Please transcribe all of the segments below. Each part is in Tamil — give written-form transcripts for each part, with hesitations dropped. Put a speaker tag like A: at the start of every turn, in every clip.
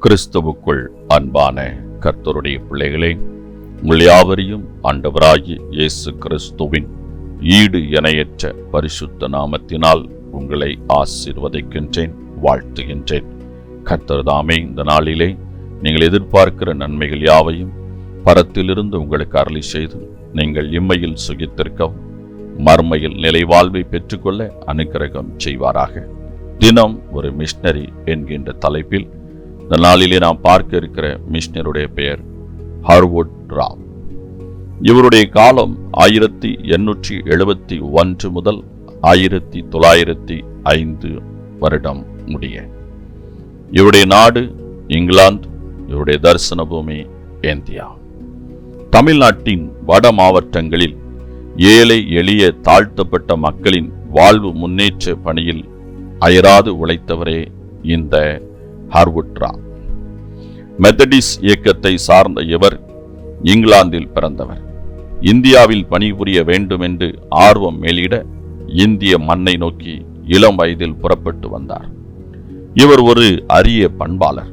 A: கிறிஸ்துவுக்குள் அன்பான கர்த்தருடைய பிள்ளைகளே, உங்கள் யாவரையும் ஆண்டவராகிய இயேசு கிறிஸ்துவின் ஈடு இணையற்ற பரிசுத்த நாமத்தினால் உங்களை ஆசீர்வதிக்கின்றேன், வாழ்த்துகின்றேன். கர்த்தர் தாமே இந்த நாளிலே நீங்கள் எதிர்பார்க்கிற நன்மைகள் யாவையும் பரத்திலிருந்து உங்களுக்கு அருளி செய்து நீங்கள் இம்மையில் சுகித்திருக்கவும் மர்மையில் நிலைவாழ்வை பெற்றுக்கொள்ள அனுக்கிரகம் செய்வாராக. தினம் ஒரு மிஷனரி என்கின்ற தலைப்பில் இந்த நாளிலே நாம் பார்க்க இருக்கிற மிஷனருடைய பெயர் ஹர்வுட் ராவ். இவருடைய காலம் 1871 முதல் 1905 வருடம் முடிய. இவருடைய நாடு இங்கிலாந்து, இவருடைய தரிசன பூமி இந்தியா. தமிழ்நாட்டின் வட மாவட்டங்களில் ஏழை எளிய தாழ்த்தப்பட்ட மக்களின் வாழ்வு முன்னேற்ற பணியில் அயராது உழைத்தவரே இந்த ஹர்வுட் ராவ். மெத்தடிஸ் இயக்கத்தை சார்ந்த இவர் இங்கிலாந்தில் பிறந்தவர். இந்தியாவில் பணிபுரிய வேண்டும் என்று ஆர்வம் மேலிட இந்திய மண்ணை நோக்கி இளம் வயதில் புறப்பட்டு வந்தார். இவர் ஒரு அரிய பண்பாளர்.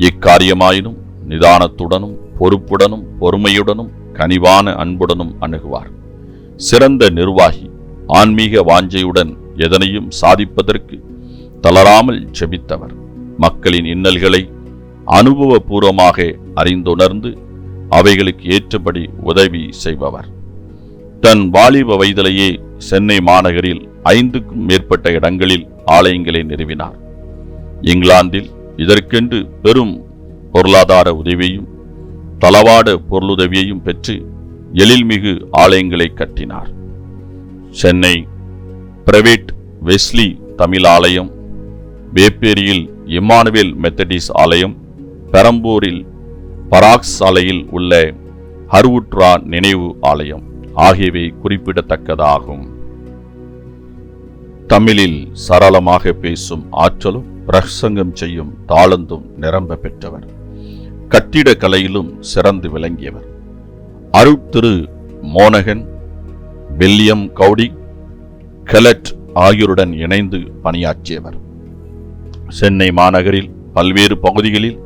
A: இக்காரியமாயினும் நிதானத்துடனும் பொறுப்புடனும் பொறுமையுடனும் கனிவான அன்புடனும் அணுகுவார். சிறந்த நிர்வாகி, ஆன்மீக வாஞ்சையுடன் எதனையும் சாதிப்பதற்கு தளராமல் ஜெபித்தவர். மக்களின் இன்னல்களை அனுபவபூர்வமாக அறிந்துணர்ந்து அவைகளுக்கு ஏற்றபடி உதவி செய்பவர். தன் வாலிப வயதிலேயே சென்னை மாநகரில் 5க்கும் மேற்பட்ட இடங்களில் ஆலயங்களை நிறுவினார். இங்கிலாந்தில் இதற்கென்று பெரும் பொருளாதார உதவியையும் தளவாட பொருளுதவியையும் பெற்று எழில்மிகு ஆலயங்களை கட்டினார். சென்னை பிரைவேட் வெஸ்லி தமிழ் ஆலயம், வேப்பேரியில் இம்மானுவேல் மெத்தடிஸ் ஆலயம், பெரம்பூரில் பராக்ஸ் சாலையில் உள்ள ஹர்வுட் ராவ் நினைவு ஆலயம் ஆகியவை குறிப்பிடத்தக்கதாகும். தமிழில் சரளமாக பேசும் ஆற்றலும் பிரசங்கம் செய்யும் தாளந்தும் நிரம்ப பெற்றவர். கட்டிட கலையிலும் சிறந்து விளங்கியவர். அருட்திரு மோனகன், வில்லியம் கவுடி, கெலட் ஆகியோருடன் இணைந்து பணியாற்றியவர். சென்னை மாநகரில் பல்வேறு பகுதிகளில்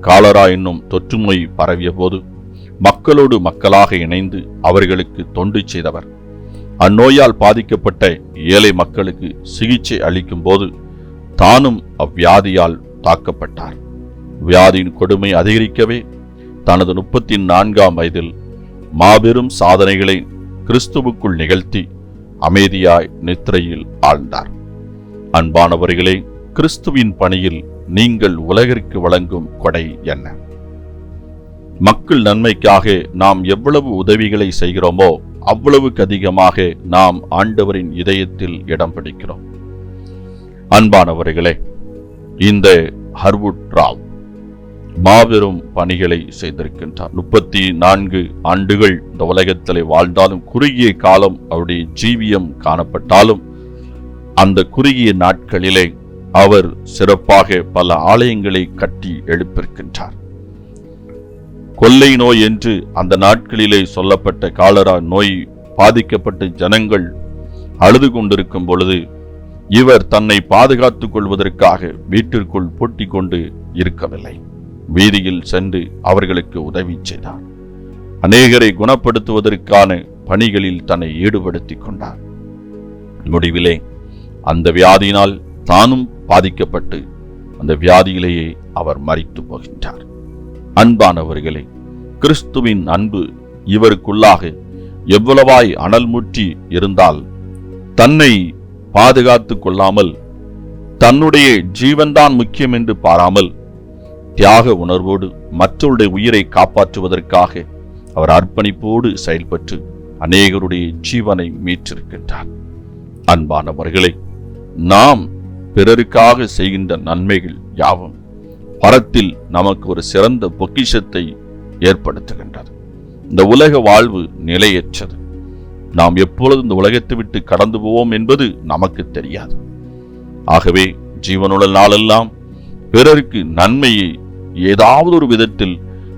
A: காலரா என்னும் தொற்றுநோய் பரவிய போது மக்களோடு மக்களாக இணைந்து அவர்களுக்கு தொண்டு செய்தவர். அந்நோயால் பாதிக்கப்பட்ட ஏழை மக்களுக்கு சிகிச்சை அளிக்கும் போது தானும் அவ்வியாதியால் தாக்கப்பட்டார். வியாதியின் கொடுமை அதிகரிக்கவே தனது 34ஆம் வயதில் மாபெரும் சாதனைகளை கிறிஸ்துவுக்குள் நிகழ்த்தி அமைதியாய் நித்திரையில் ஆழ்ந்தார். அன்பானவர்களே, கிறிஸ்துவின் பணியில் நீங்கள் உலகிற்கு வழங்கும் கொடை என்ன? மக்கள் நன்மைக்காக நாம் எவ்வளவு உதவிகளை செய்கிறோமோ அவ்வளவுக்கு அதிகமாக நாம் ஆண்டவரின் இதயத்தில் இடம் பிடிக்கிறோம். அன்பானவர்களே, இந்த ஹர்வுட் ராவ் மாபெரும் பணிகளை செய்திருக்கின்றார். 34 ஆண்டுகள் இந்த உலகத்திலே வாழ்ந்தாலும், குறுகிய காலம் அவருடைய ஜீவியம் காணப்பட்டாலும், அந்த குறுகிய நாட்களிலே அவர் சிறப்பாக பல ஆலயங்களை கட்டி எழுப்பியிருக்கின்றார். கொள்ளை நோய் என்று அந்த நாட்களிலே சொல்லப்பட்ட காலரா நோய் பாதிக்கப்பட்ட ஜனங்கள் அழுது கொண்டிருக்கும் பொழுது இவர் தன்னை பாதுகாத்துக் கொள்வதற்காக வீட்டிற்குள் பூட்டிக் கொண்டு இருக்கவில்லை. வீதியில் சென்று அவர்களுக்கு உதவி செய்தார். அநேகரை குணப்படுத்துவதற்கான பணிகளில் தன்னை ஈடுபடுத்திக் கொண்டார். முடிவிலே அந்த வியாதியினால் தானும் பாதிக்கப்பட்டு அந்த வியாதியிலேயே அவர் மரித்து போகின்றார். அன்பானவர்களே, கிறிஸ்துவின் அன்பு இவருக்குள்ளாக எவ்வளவாய் அனல் மூட்டி இருந்தால் தன்னை பாதுகாத்துக் கொள்ளாமல் தன்னுடைய ஜீவன்தான் முக்கியம் என்று பாராமல் தியாக உணர்வோடு மற்றவருடைய உயிரை காப்பாற்றுவதற்காக அவர் அர்ப்பணிப்போடு செயல்பட்டு அநேகருடைய ஜீவனை மீட்டிருக்கின்றார். அன்பானவர்களே, நாம் பிறருக்காக செய்கின்ற நன்மைகள் யாவும் பரத்தில் நமக்கு ஒரு சிறந்த பொக்கிஷத்தை ஏற்படுத்துகின்றது. இந்த உலக வாழ்வு நிலையற்றது. நாம் எப்பொழுது இந்த உலகத்தை விட்டு கடந்து போவோம் என்பது நமக்கு தெரியாது. ஆகவே ஜீவனுள்ள நாளெல்லாம் பிறருக்கு நன்மையை ஏதாவது ஒரு விதத்தில்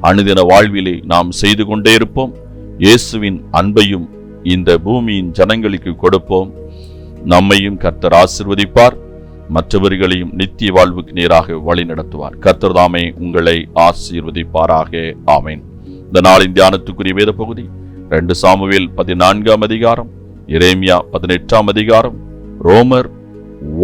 A: அனுதின வாழ்விலே நாம் செய்து கொண்டே இருப்போம். இயேசுவின் அன்பையும் இந்த பூமியின் ஜனங்களுக்கு கொடுப்போம். நம்மையும் கர்த்தர் ஆசீர்வதிப்பார். மற்றவர்களையும் நித்திய வாழ்வுக்கு நேராக வழி நடத்துவார். கர்த்தர் தாமே உங்களை ஆசீர்வதிப்பாராக. ஆமேன். இந்த நாளின் தியானத்துக்குரிய வேத பகுதி 2 சாமுவேல் 14ஆம் அதிகாரம், எரேமியா 18ஆம் அதிகாரம், ரோமர்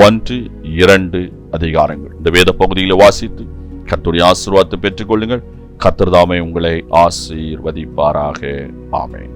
A: 1-2 அதிகாரங்கள். இந்த வேத பகுதியில் வாசித்து கர்த்தருடைய ஆசீர்வாதத்தை பெற்றுக் கொள்ளுங்கள். கர்த்தர் தாமே உங்களை ஆசீர்வதிப்பாராக. ஆமென்.